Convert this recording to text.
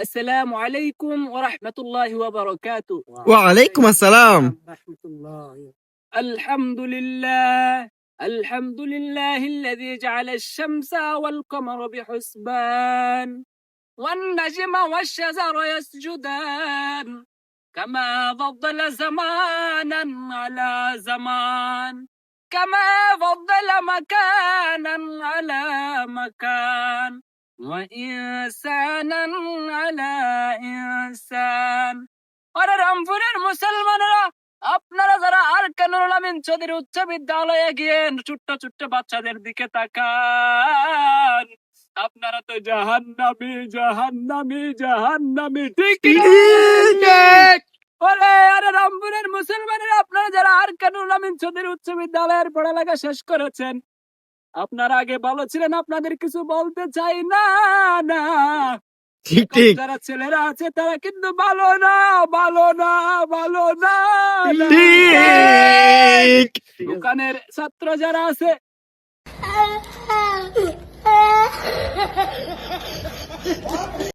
আসসালামু আলাইকুম ওয়া রাহমাতুল্লাহি ওয়া বারাকাতুহু। ওয়ালাইকুম আসসালাম। আলহামদুলিল্লাহিল্লাযী জা'আলাশ শামসা ওয়াল কামারা বিহুসবান ওয়ান নাজমা ওয়াশ-শাজারা ইয়াসজুদান কামা ফাদ্দালা জামানান আলা জামান কামা ফাদ্দালা মাকানান আলা মাকান وإنسانا على إنسان। আরে রামপুরের মুসলমানেরা, আপনারা যারা আরকানুল আমিন চৌধুরী উচ্চ বিদ্যালয়ে গিয়ে ছোট্ট ছোট্ট বাচ্চাদের দিকে তাকান, আপনারা তো জাহান্নামী জাহান্নামী জাহান্নামী। ঠিক না? ঠিক। বলে আরে রামপুরের মুসলমানেরা, আপনারা যারা আরকানুল আমিন চৌধুরী উচ্চ বিদ্যালয়ের পড়ালেখা শেষ করেছেন, আপনারা আগে ভালো ছিলেন, আপনাদের কিছু বলতে চাই না। না, ঠিক এখন ঠিক যারা ছেলেরা আছে তারা কিন্তু ভালো না, ভালো না, ভালো না, না। ঠিক। দোকানের ছাত্র যারা আছে